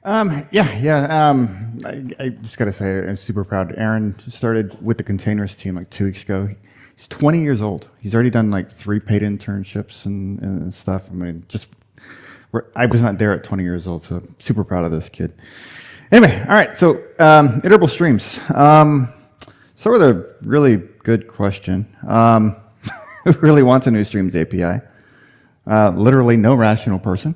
I just got to say, I'm super proud. Aaron started with the containers team like 2 weeks ago. He's 20 years old. He's already done like 3 paid internships and stuff. I mean, I was not there at 20 years old, so super proud of this kid. Anyway, all right, so iterable streams. Start with a really good question. Who really wants a new streams API? Literally no rational person.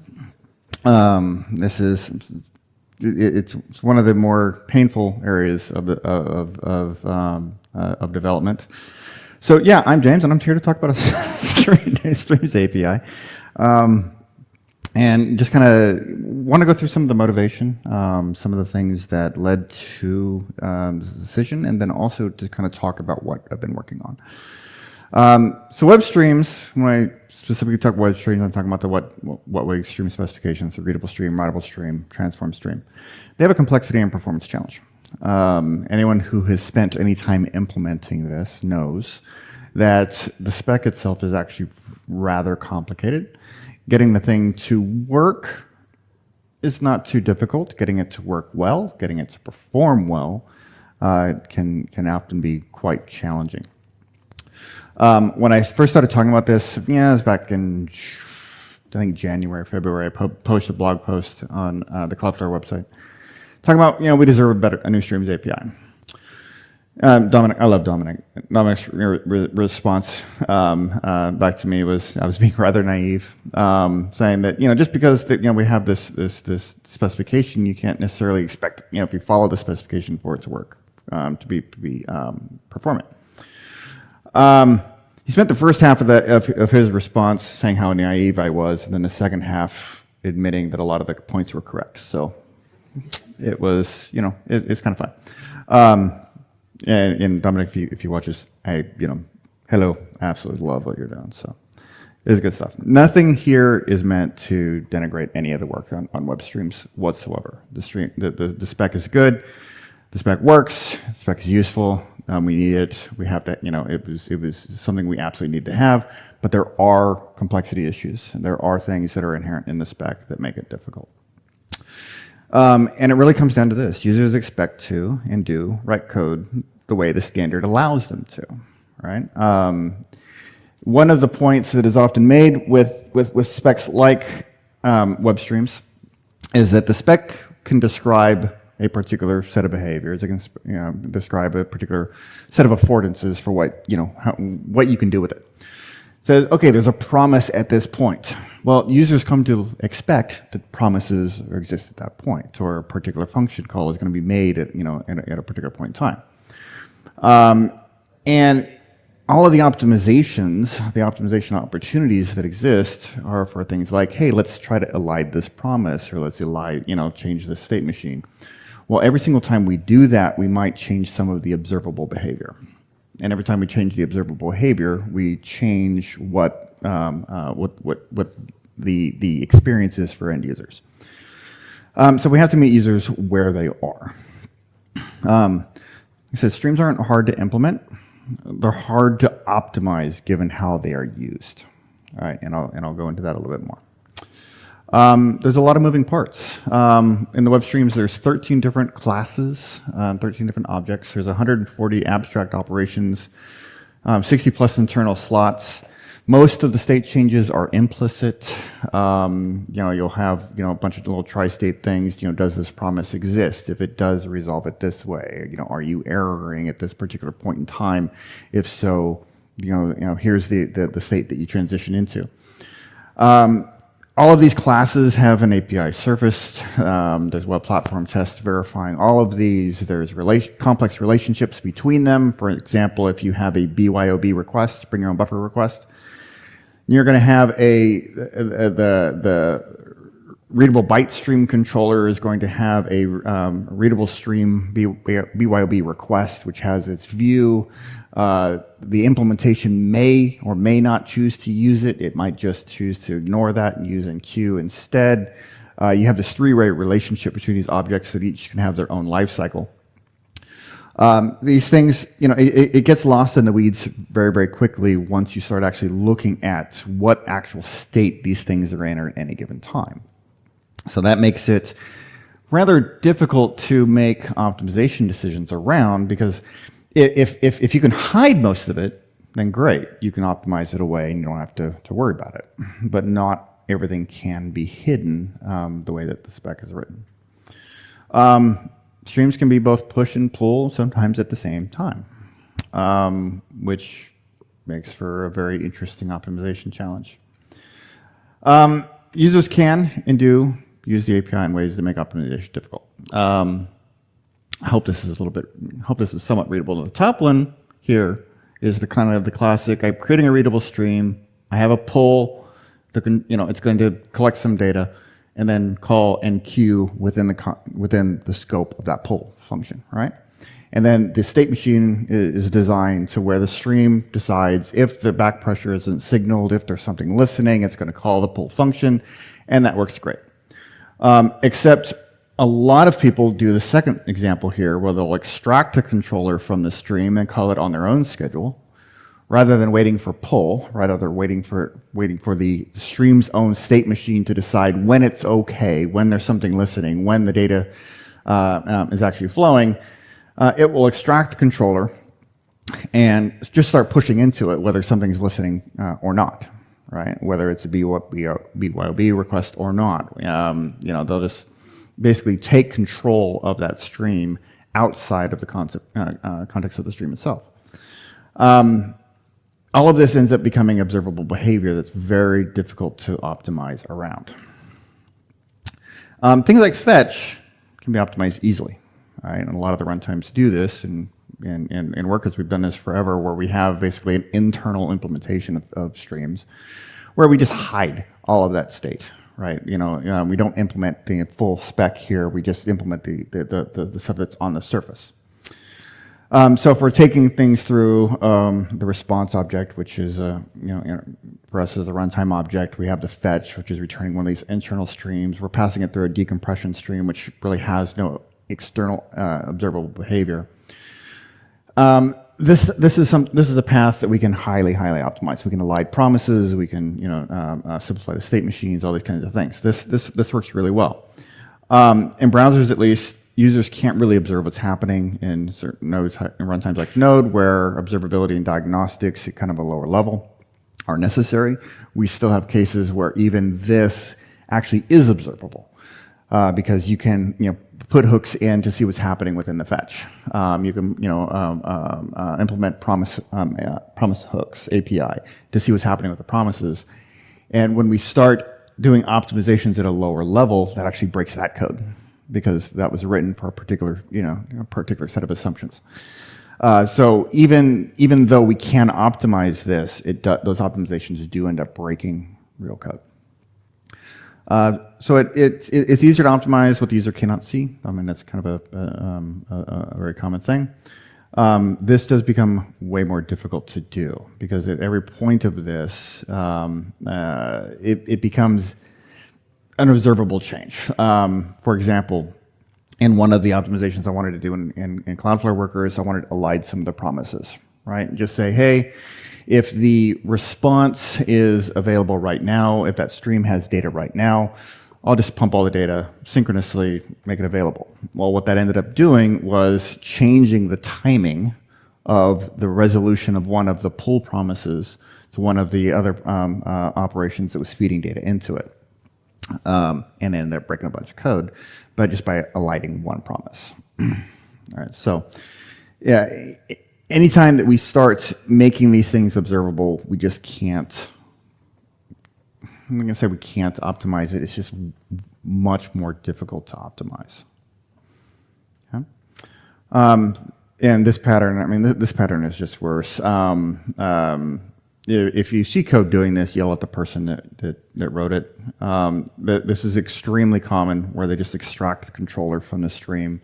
It's one of the more painful areas of development. So yeah, I'm James, and I'm here to talk about a streams API, and just kind of want to go through some of the motivation, some of the things that led to this decision, and then also to kind of talk about what I've been working on. So web streams, when I specifically talk web streams, I'm talking about the what way stream specifications, so readable stream, writable stream, transform stream. They have a complexity and performance challenge. Anyone who has spent any time implementing this knows that the spec itself is actually rather complicated. Getting the thing to work is not too difficult. Getting it to work well, getting it to perform well, can often be quite challenging. When I first started talking about this, it was back in, I think, January, February. I posted a blog post on the Cloudflare website talking about, we deserve a new streams API. Dominic, I love Dominic. Dominic's response back to me was, I was being rather naive, saying that, just because we have this specification, you can't necessarily expect, if you follow the specification for it to work, to be performant. He spent the first half of his response saying how naive I was, and then the second half admitting that a lot of the points were correct. So it was, it's kind of fun. And Dominic, if you watch this, hello, absolutely love what you're doing. So it's good stuff. Nothing here is meant to denigrate any of the work on web streams whatsoever. The spec is good. The spec works. The spec is useful. We need it. We have to, it was something we absolutely need to have, but there are complexity issues. And there are things that are inherent in the spec that make it difficult. And it really comes down to this. Users expect to and do write code the way the standard allows them to, right? One of the points that is often made with specs like web streams is that the spec can describe a particular set of behaviors. It can describe a particular set of affordances for what you can do with it. So, okay, there's a promise at this point. Well, users come to expect that promises exist at that point, or a particular function call is going to be made at a particular point in time. And all of the optimization opportunities that exist are for things like, hey, let's try to elide this promise, or let's change the state machine. Well, every single time we do that, we might change some of the observable behavior. And every time we change the observable behavior, we change what the experience is for end users. So we have to meet users where they are. Like I said, streams aren't hard to implement. They're hard to optimize given how they are used. All right, and I'll go into that a little bit more. There's a lot of moving parts. In the web streams, there's 13 different classes, 13 different objects. There's 140 abstract operations, 60 plus internal slots. Most of the state changes are implicit. You'll have a bunch of little tri-state things. Does this promise exist? If it does, resolve it this way. Are you erroring at this particular point in time? If so, here's the state that you transition into. All of these classes have an API surfaced. There's web platform tests verifying all of these. There's complex relationships between them. For example, if you have a BYOB request, bring your own buffer request, you're going to have the readable byte stream controller is going to have a readable stream BYOB request, which has its view. The implementation may or may not choose to use it. It might just choose to ignore that and use enqueue instead. You have this three-way relationship between these objects that each can have their own life cycle. These things, it gets lost in the weeds very, very quickly once you start actually looking at what actual state these things are in at any given time. So that makes it rather difficult to make optimization decisions around, because if you can hide most of it, then great, you can optimize it away and you don't have to worry about it. But not everything can be hidden the way that the spec is written. Streams can be both push and pull, sometimes at the same time, which makes for a very interesting optimization challenge. Users can and do use the API in ways that make optimization difficult. I hope this is somewhat readable. The top one here is the kind of the classic. I'm creating a readable stream. I have a pull. It's going to collect some data, and then call enqueue within the scope of that pull function, right? And then the state machine is designed to where the stream decides if the back pressure isn't signaled, if there's something listening, it's going to call the pull function, and that works great. Except a lot of people do the second example here, where they'll extract the controller from the stream and call it on their own schedule, rather than waiting for pull, rather they're waiting for the stream's own state machine to decide when it's okay, when there's something listening, when the data is actually flowing. It will extract the controller and just start pushing into it, whether something's listening or not, right? Whether it's a BYOB request or not. They'll just basically take control of that stream outside of the context of the stream itself. All of this ends up becoming observable behavior that's very difficult to optimize around. Things like fetch can be optimized easily. Right? And a lot of the runtimes do this, and in Workers we've done this forever, where we have basically an internal implementation of streams, where we just hide all of that state, right? We don't implement the full spec here. We just implement the stuff that's on the surface. So if we're taking things through the response object, which is for us as a runtime object, we have the fetch, which is returning one of these internal streams. We're passing it through a decompression stream, which really has no external observable behavior. This is a path that we can highly optimize. We can elide promises. We can simplify the state machines. All these kinds of things. This works really well. In browsers, at least, users can't really observe what's happening in certain runtimes like Node, where observability and diagnostics at kind of a lower level are necessary. We still have cases where even this actually is observable, because you can put hooks in to see what's happening within the fetch. You can implement promise hooks API to see what's happening with the promises. And when we start doing optimizations at a lower level, that actually breaks that code, because that was written for a particular set of assumptions. So even though we can optimize this, those optimizations do end up breaking real code. So it's easier to optimize what the user cannot see. I mean, that's kind of a very common thing. This does become way more difficult to do, because at every point of this, it becomes an observable change. For example, in one of the optimizations I wanted to do in Cloudflare Workers, I wanted to elide some of the promises, right? Just say, hey, if the response is available right now, if that stream has data right now, I'll just pump all the data synchronously, make it available. Well, what that ended up doing was changing the timing of the resolution of one of the pull promises to one of the other operations that was feeding data into it. And then they're breaking a bunch of code, but just by eliding one promise. All right, so yeah, anytime that we start making these things observable, we just can't, I'm not going to say we can't optimize it, it's just much more difficult to optimize. Okay? And this pattern, I mean, this pattern is just worse. If you see code doing this, yell at the person that wrote it. This is extremely common, where they just extract the controller from the stream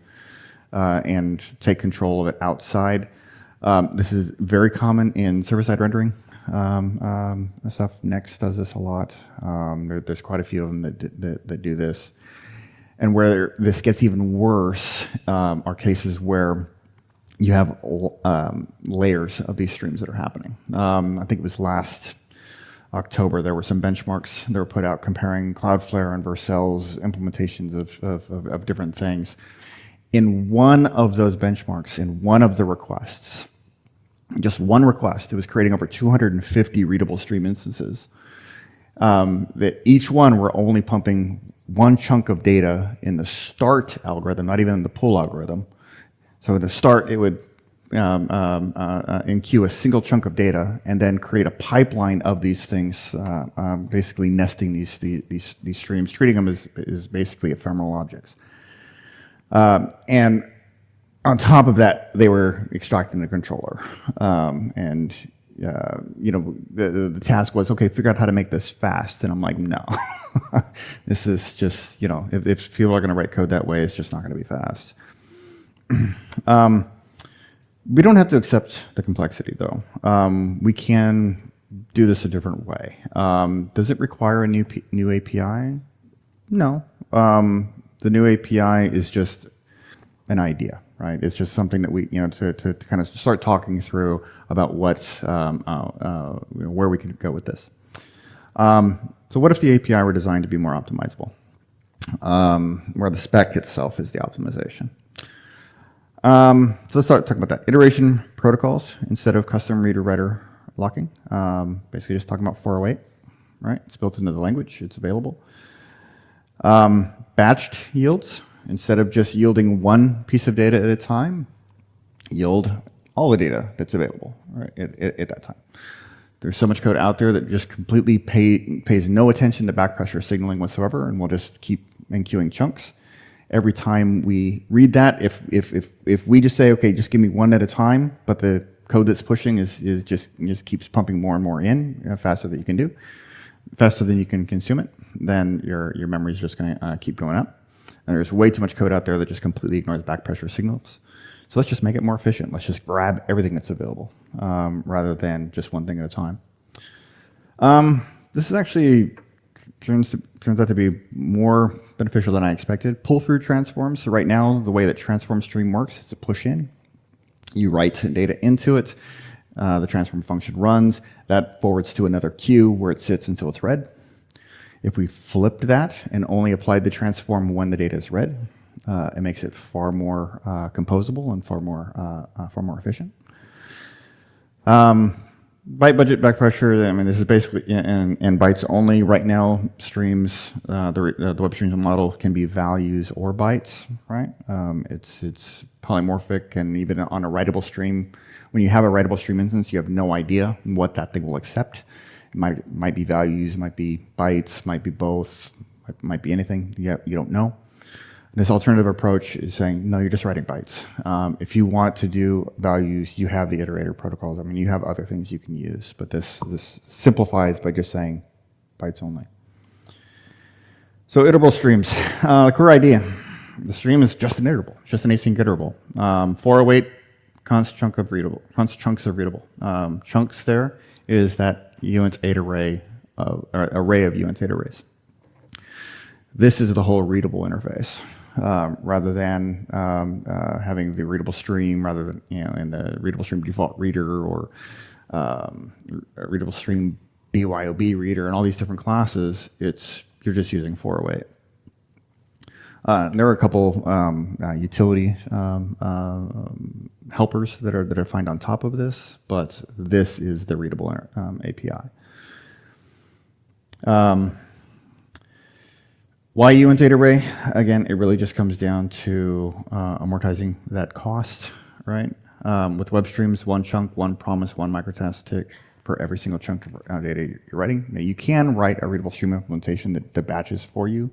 and take control of it outside. This is very common in server-side rendering stuff. Next does this a lot. There's quite a few of them that do this. And where this gets even worse are cases where you have layers of these streams that are happening. I think it was last October, there were some benchmarks that were put out comparing Cloudflare and Vercel's implementations of different things. In one of those benchmarks, in one of the requests, just one request, it was creating over 250 readable stream instances. That each one were only pumping one chunk of data in the start algorithm, not even in the pull algorithm. So at the start, it would enqueue a single chunk of data and then create a pipeline of these things, basically nesting these streams, treating them as basically ephemeral objects. And on top of that, they were extracting the controller. The task was, okay, figure out how to make this fast. And I'm like, no, this is just, if people are going to write code that way, it's just not going to be fast. We don't have to accept the complexity, though. We can do this a different way. Does it require a new API? No. The new API is just an idea, right? It's just something that we, to kind of start talking through about where we can go with this. So what if the API were designed to be more optimizable, where the spec itself is the optimization? So let's start talking about that. Iteration protocols instead of custom reader-writer locking. Basically just talking about 408, right? It's built into the language, it's available. Batched yields, instead of just yielding one piece of data at a time, yield all the data that's available, right, at that time. There's so much code out there that just completely pays no attention to backpressure signaling whatsoever, and will just keep enqueuing chunks. Every time we read that, if we just say, okay, just give me one at a time, but the code that's pushing is just keeps pumping more and more in faster than you can do, faster than you can consume it, then your memory is just going to keep going up. And there's way too much code out there that just completely ignores backpressure signals. So let's just make it more efficient. Let's just grab everything that's available rather than just one thing at a time. This is actually turns out to be more beneficial than I expected. Pull-through transforms. So right now, the way that transform stream works, it's a push-in. You write data into it. The transform function runs. That forwards to another queue where it sits until it's read. If we flipped that and only applied the transform when the data is read, it makes it far more composable and far more efficient. Byte budget backpressure, I mean, this is basically in bytes only. Right now, streams, the web streams model can be values or bytes, right? It's polymorphic, and even on a writable stream, when you have a writable stream instance, you have no idea what that thing will accept. It might be values, might be bytes, might be both, might be anything. You don't know. This alternative approach is saying, no, you're just writing bytes. If you want to do values, you have the iterator protocols. I mean, you have other things you can use, but this simplifies by just saying bytes only. So iterable streams. The core idea, the stream is just an iterable, just an async iterable. 408 const chunks of readable. Chunks there is that uint8 array, array of uint8 arrays. This is the whole readable interface. Rather than having the readable stream, rather than in the readable stream default reader or readable stream BYOB reader and all these different classes, you're just using 408. There are a couple utility helpers that are defined on top of this, but this is the readable API. Why uint8 array? Again, it really just comes down to amortizing that cost, right? With web streams, one chunk, one promise, one microtask tick for every single chunk of data you're writing. Now, you can write a readable stream implementation that batches for you,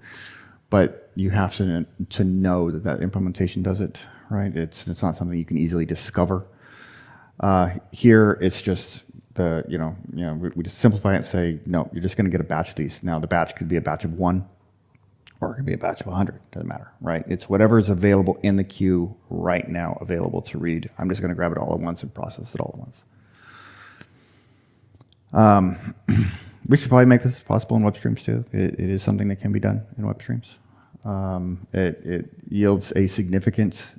but you have to know that implementation does it, right? It's not something you can easily discover. Here, it's just we just simplify it and say, no, you're just going to get a batch of these. Now, the batch could be a batch of 1. Or it could be a batch of 100, doesn't matter, right? It's whatever is available in the queue right now available to read. I'm just going to grab it all at once and process it all at once. We should probably make this possible in web streams too. It is something that can be done in web streams. It yields a significant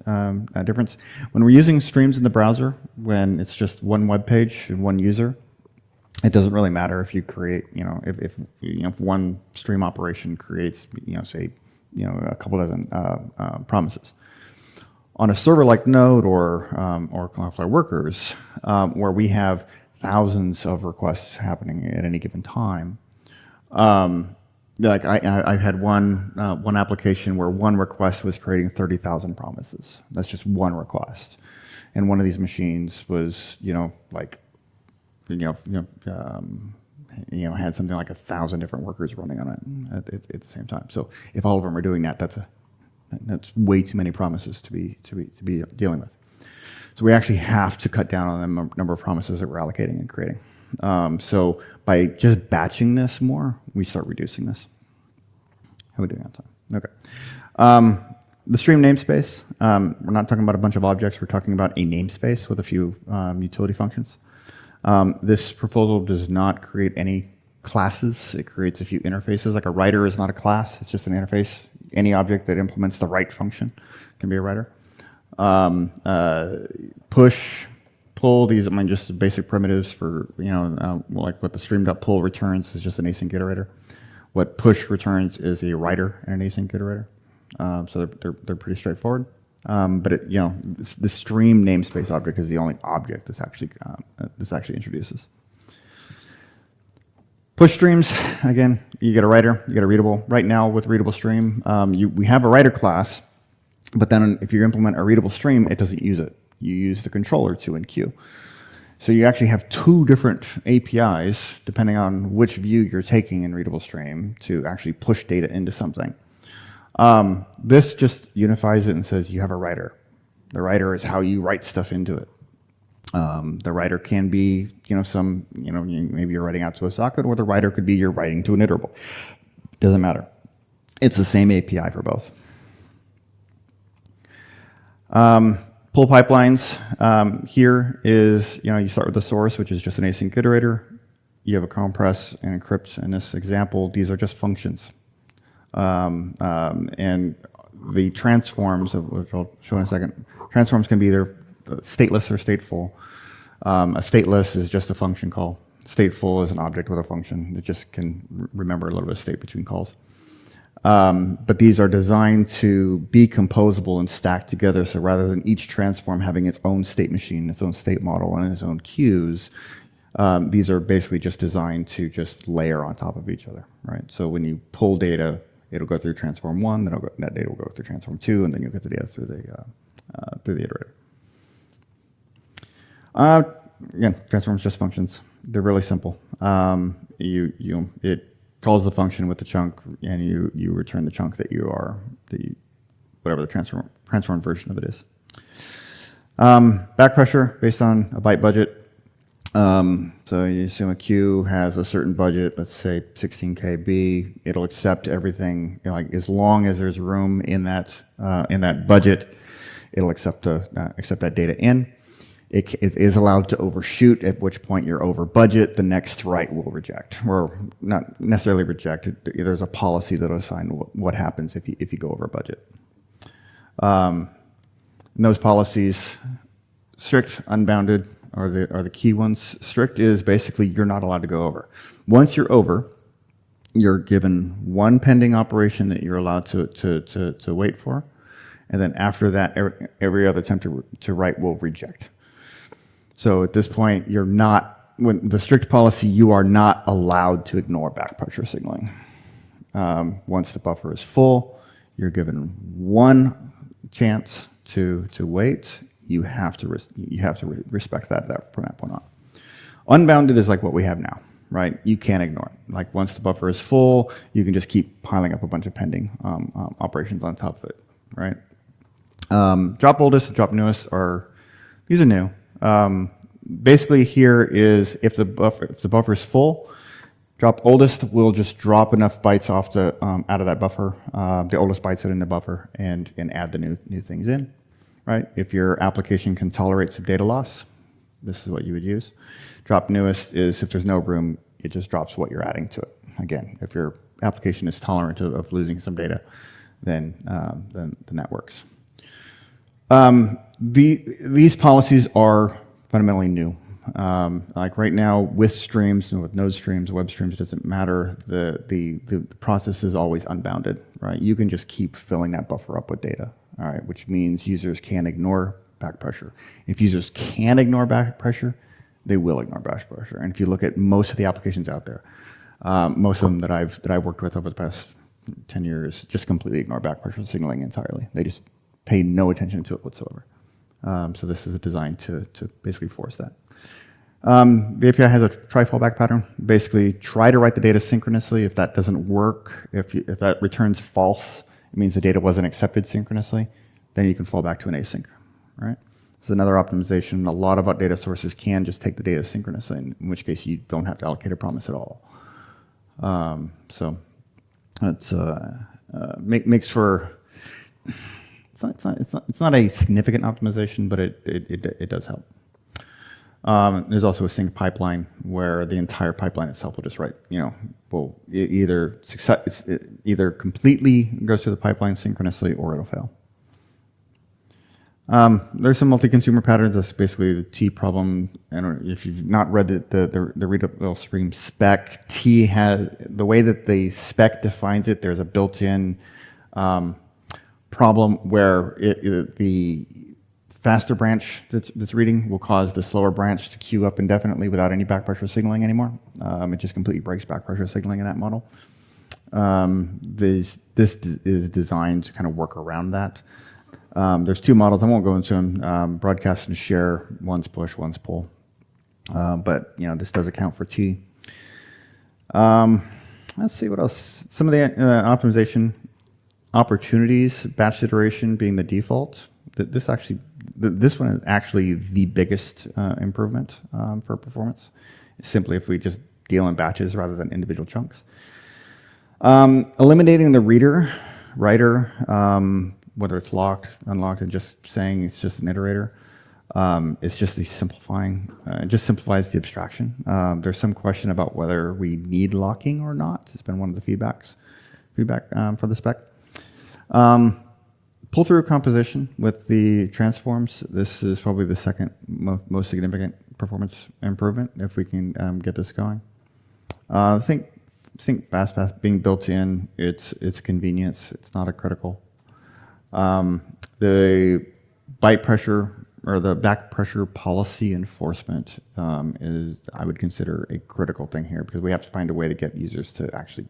difference. When we're using streams in the browser, when it's just one web page and one user, It doesn't really matter if you create, if one stream operation creates, say, a couple dozen promises. On a server like Node or Cloudflare Workers, where we have thousands of requests happening at any given time, like I had one application where one request was creating 30,000 promises. That's just one request, and one of these machines was had something like 1,000 different workers running on it at the same time. So if all of them are doing that, that's way too many promises to be dealing with. So we actually have to cut down on the number of promises that we're allocating and creating. So by just batching this more, we start reducing this. How are we doing on time? Okay. The stream namespace, we're not talking about a bunch of objects. We're talking about a namespace with a few utility functions. This proposal does not create any classes. It creates a few interfaces. Like a writer is not a class. It's just an interface. Any object that implements the write function can be a writer. Push, pull, these are just basic primitives for, like what the stream.pull returns is just an async iterator. What push returns is a writer and an async iterator. So they're pretty straightforward. But the stream namespace object is the only object this actually introduces. Push streams, again, you get a writer, you get a readable. Right now with readable stream, we have a writer class, but then if you implement a readable stream, it doesn't use it. You use the controller to enqueue. So you actually have two different APIs, depending on which view you're taking in readable stream, to actually push data into something. This just unifies it and says you have a writer. The writer is how you write stuff into it. The writer can be, maybe you're writing out to a socket, or the writer could be you're writing to an iterable. Doesn't matter. It's the same API for both. Pull pipelines. Here is, you start with the source, which is just an async iterator. You have a compress and encrypt. In this example, these are just functions. And the transforms, which I'll show in a second, transforms can be either stateless or stateful. A stateless is just a function call. Stateful is an object with a function that just can remember a little bit of state between calls. But these are designed to be composable and stacked together, so rather than each transform having its own state machine, its own state model, and its own queues, these are basically just designed to just layer on top of each other, right? So when you pull data, it'll go through transform 1, then that data will go through transform 2, and then you'll get the data through the iterator. Again, transforms just functions. They're really simple. It calls the function with the chunk, and you return the chunk that whatever the transform version of it is. Back pressure based on a byte budget. So you assume a queue has a certain budget, let's say 16 KB. It'll accept everything, as long as there's room in that budget, it'll accept that data in. It is allowed to overshoot, at which point you're over budget. The next write will reject, or not necessarily reject. There's a policy that will assign what happens if you go over budget. And those policies, strict, unbounded, are the key ones. Strict is basically you're not allowed to go over. Once you're over, you're given one pending operation that you're allowed to wait for, and then after that, every other attempt to write will reject. So at this point, when the strict policy, you are not allowed to ignore back pressure signaling. Once the buffer is full, you're given one chance to wait. You have to respect that from that point on. Unbounded is like what we have now, right? You can't ignore it. Like once the buffer is full, you can just keep piling up a bunch of pending operations on top of it, right? Drop oldest and drop newest these are new. Basically here is if the buffer is full, drop oldest will just drop enough bytes out of that buffer, the oldest bytes that are in the buffer, and add the new things in. Right? If your application can tolerate some data loss, this is what you would use. Drop newest is if there's no room, it just drops what you're adding to it. Again, if your application is tolerant of losing some data, then that works. These policies are fundamentally new. Like right now with streams and with node streams, web streams, it doesn't matter. The process is always unbounded, right? You can just keep filling that buffer up with data, all right, which means users can ignore back pressure. If users can ignore back pressure, they will ignore back pressure. And if you look at most of the applications out there, most of them that I've worked with over the past 10 years just completely ignore back pressure signaling entirely. They just pay no attention to it whatsoever. So this is designed to basically force that. The API has a try fallback pattern. Basically, try to write the data synchronously. If that doesn't work, if that returns false, it means the data wasn't accepted synchronously. Then you can fall back to an async, right? This is another optimization. A lot of our data sources can just take the data synchronously, in which case you don't have to allocate a promise at all. So it's makes for it's not a significant optimization, but it does help. There's also a sync pipeline where the entire pipeline itself will just write, will either completely goes through the pipeline synchronously or it'll fail. There's some multi-consumer patterns. That's basically the T problem. And if you've not read the readable stream spec, T has the way that the spec defines it. There's a built-in problem where the faster branch that's reading will cause the slower branch to queue up indefinitely without any back pressure signaling anymore. It just completely breaks back pressure signaling in that model. This is designed to kind of work around that. There's two models. I won't go into them. Broadcast and share. One's push, one's pull. But this does account for T. Let's see what else. Some of the optimization opportunities. Batch iteration being the default. This one is actually the biggest improvement for performance. Simply if we just deal in batches rather than individual chunks. Eliminating the writer, whether it's locked, unlocked, and just saying it's just an iterator. It's just simplifying. It just simplifies the abstraction. There's some question about whether we need locking or not. It's been one of the feedback for the spec. Pull-through composition with the transforms. This is probably the second most significant performance improvement if we can get this going. Sync fastpath being built in, it's convenience. It's not a critical. The byte pressure or the back pressure policy enforcement is, I would consider, a critical thing here because we have to find a way to get users to actually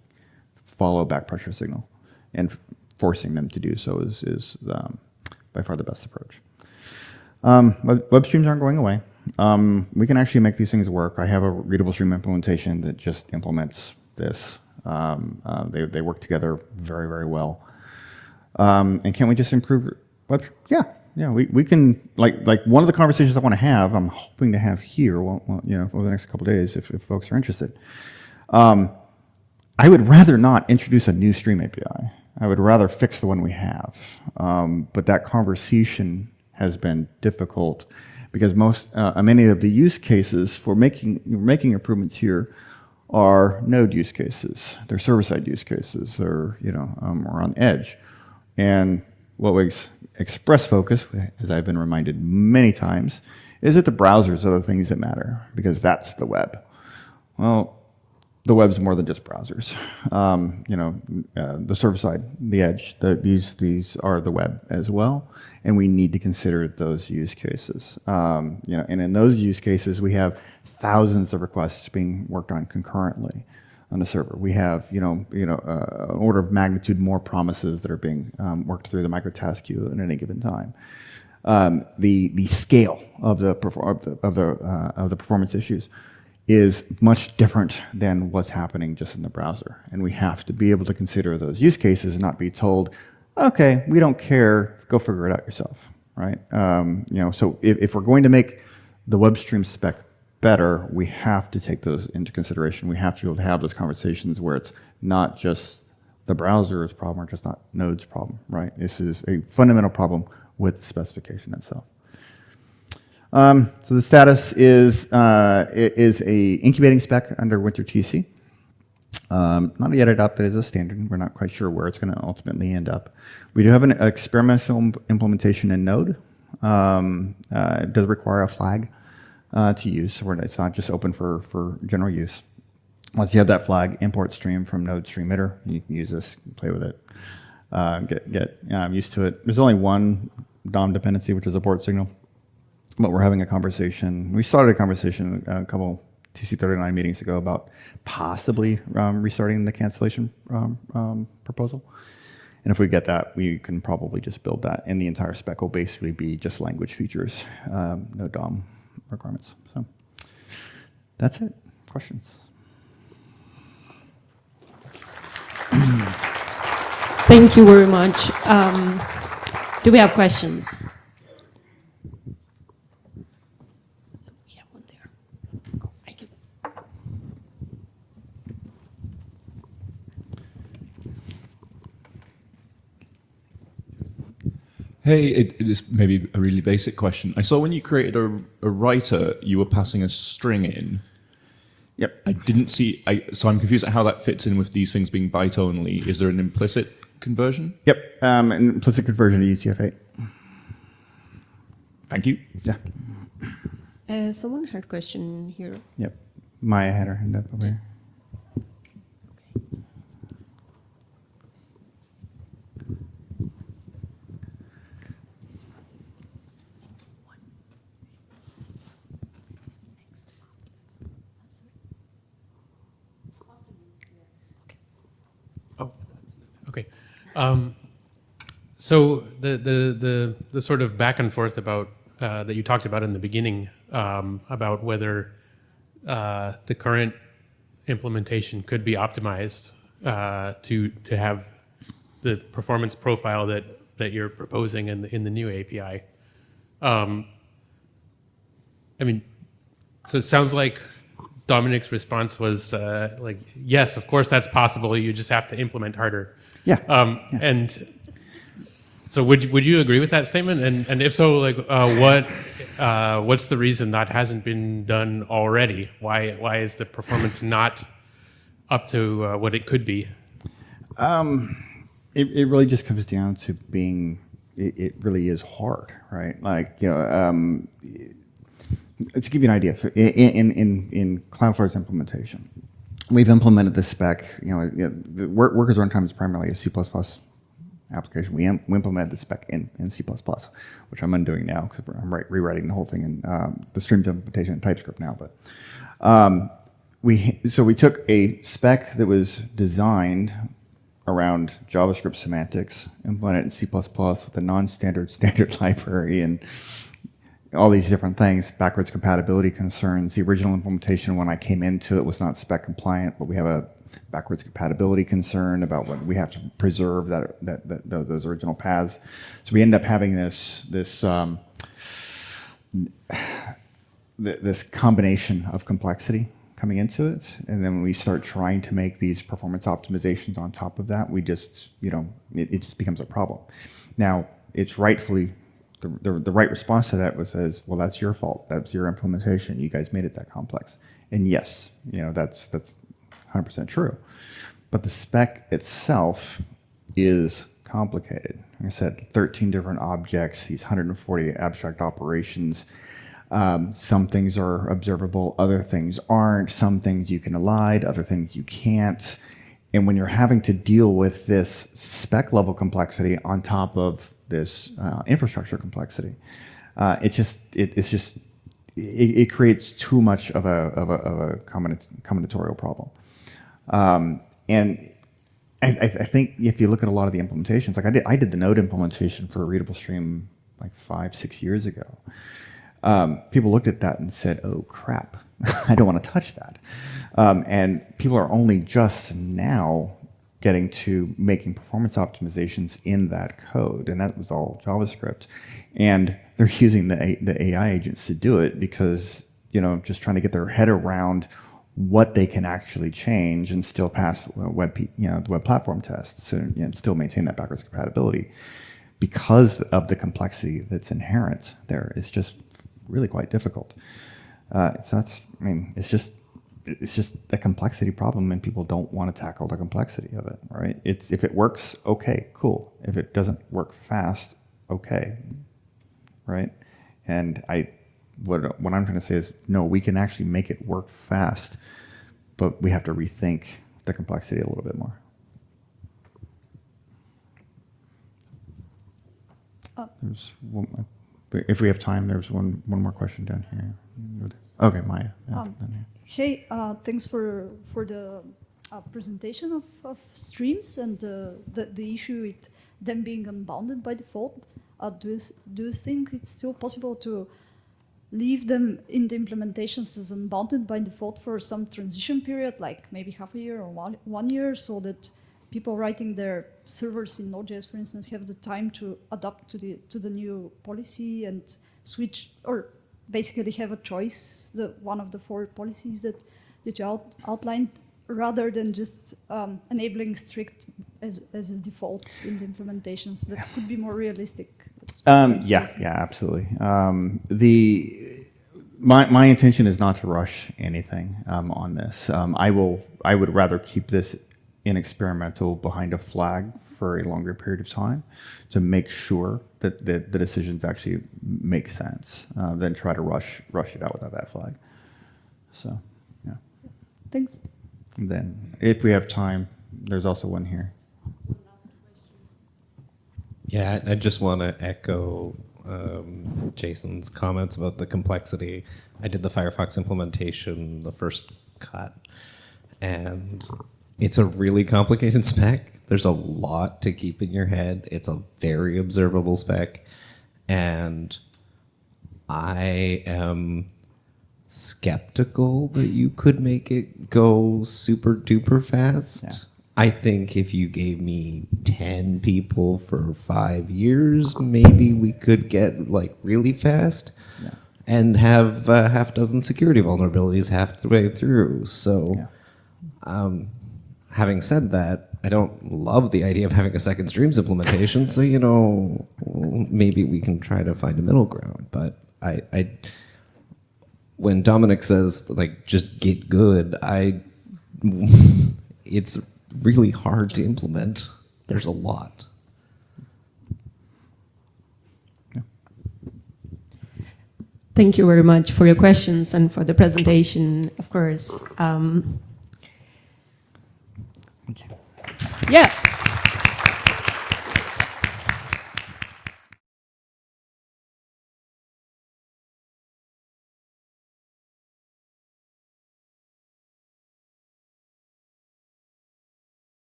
follow back pressure signal, and forcing them to do so is by far the best approach. Web streams aren't going away. We can actually make these things work. I have a readable stream implementation that just implements this. They work together very, very well. And can we just improve web? Yeah. We can, like one of the conversations I want to have, I'm hoping to have here, over the next couple of days if folks are interested. I would rather not introduce a new stream API. I would rather fix the one we have. But that conversation has been difficult because many of the use cases for making improvements here are node use cases. They're server-side use cases. They're or on edge. And what we express focus, as I've been reminded many times, is that the browsers are the things that matter because that's the web. Well, the web's more than just browsers. The server side, the edge, these are the web as well, and we need to consider those use cases. And in those use cases, we have thousands of requests being worked on concurrently on the server. We have, an order of magnitude more promises that are being worked through the microtask queue at any given time. The scale of the performance issues is much different than what's happening just in the browser. And we have to be able to consider those use cases and not be told, okay, we don't care, go figure it out yourself, right? So if we're going to make the web stream spec better, we have to take those into consideration. We have to be able to have those conversations where it's not just the browser's problem or just not Node's problem, right? This is a fundamental problem with the specification itself. So the status is a incubating spec under WinterTC. Not yet adopted as a standard. We're not quite sure where it's going to ultimately end up. We do have an experimental implementation in Node. It does require a flag. to use. So it's not just open for general use. Once you have that flag, import stream from node stream iter. You can use this, play with it, get used to it. There's only one DOM dependency, which is a port signal. But we're having a conversation. We started a conversation a couple TC39 meetings ago about possibly restarting the cancellation proposal. And if we get that, we can probably just build that, and the entire spec will basically be just language features, no DOM requirements. So that's it. Questions? Thank you very much. Do we have questions? We have one there. Oh, I can. Hey, it is maybe a really basic question. I saw when you created a writer, you were passing a string in. Yep. I didn't see, so I'm confused at how that fits in with these things being byte only. Is there an implicit conversion? Yep. An implicit conversion to UTF-8. Thank you. Yeah. Someone had a question here. Yep. Maya had her hand up over here. Okay. So the sort of back and forth about that you talked about in the beginning about whether the current implementation could be optimized to have the performance profile that you're proposing in the new API. I mean, so it sounds like Dominic's response was like, yes, of course that's possible. You just have to implement harder. Yeah. And so would you agree with that statement? And if so, like what's the reason that hasn't been done already? Why is the performance not up to what it could be? It really just comes down to being, it really is hard, right? Like, you know, to give you an idea, in Cloudflare's implementation, we've implemented the spec. Workers runtime is primarily a C++ application. We implemented the spec in C++, which I'm undoing now because I'm rewriting the whole thing in the streamed implementation in TypeScript now. But we took a spec that was designed around JavaScript semantics, implemented it in C++ with a non-standard standard library and all these different things, backwards compatibility concerns. The original implementation when I came into it was not spec compliant, but we have a backwards compatibility concern about what we have to preserve those original paths. So we end up having this combination of complexity coming into it, and then when we start trying to make these performance optimizations on top of that, we just, it just becomes a problem. Now, it's rightfully the right response to that was, well, that's your fault. That's your implementation. You guys made it that complex. And yes, that's 100% true. But the spec itself is complicated. Like I said, 13 different objects, these 140 abstract operations. Some things are observable, other things aren't. Some things you can elide, other things you can't. And when you're having to deal with this spec level complexity on top of this infrastructure complexity, it creates too much of a combinatorial problem. And I think if you look at a lot of the implementations, like I did the Node implementation for a readable stream like 5-6 years ago. People looked at that and said, oh crap, I don't want to touch that. And people are only just now getting to making performance optimizations in that code, and that was all JavaScript. And they're using the AI agents to do it because, just trying to get their head around what they can actually change and still pass the web platform tests and still maintain that backwards compatibility because of the complexity that's inherent there. It's just really quite difficult. It's just a complexity problem, and people don't want to tackle the complexity of it, right? If it works, okay, cool. If it doesn't work fast, okay, right? And what I'm trying to say is, no, we can actually make it work fast, but we have to rethink the complexity a little bit more. There's one more, if we have time, there's one more question down here. Okay, Maya. Yeah, hey, thanks for the presentation of streams and the issue with them being unbounded by default. Do you think it's still possible to leave them in the implementations as unbounded by default for some transition period, like maybe half a year or 1 year, so that people writing their servers in Node.js, for instance, have the time to adapt to the new policy and switch, or basically have a choice, one of the 4 policies that you outlined, rather than just enabling strict as a default in the implementations? That could be more realistic. Yeah, absolutely. My intention is not to rush anything on this. I would rather keep this in experimental behind a flag for a longer period of time to make sure that the decisions actually make sense than try to rush it out without that flag. So, yeah. Thanks. And then, if we have time, there's also one here. Yeah, I just want to echo Jason's comments about the complexity. I did the Firefox implementation, the first cut, and it's a really complicated spec. There's a lot to keep in your head. It's a very observable spec, and I am skeptical that you could make it go super duper fast. Yeah. I think if you gave me 10 people for 5 years, maybe we could get like really fast and have a half dozen security vulnerabilities half the way through. So having said that, I don't love the idea of having a second streams implementation. So, you know, maybe we can try to find a middle ground. But I when Dominic says like, just get good, it's really hard to implement. There's a lot. Thank you very much for your questions and for the presentation, of course. Thank you. Yeah.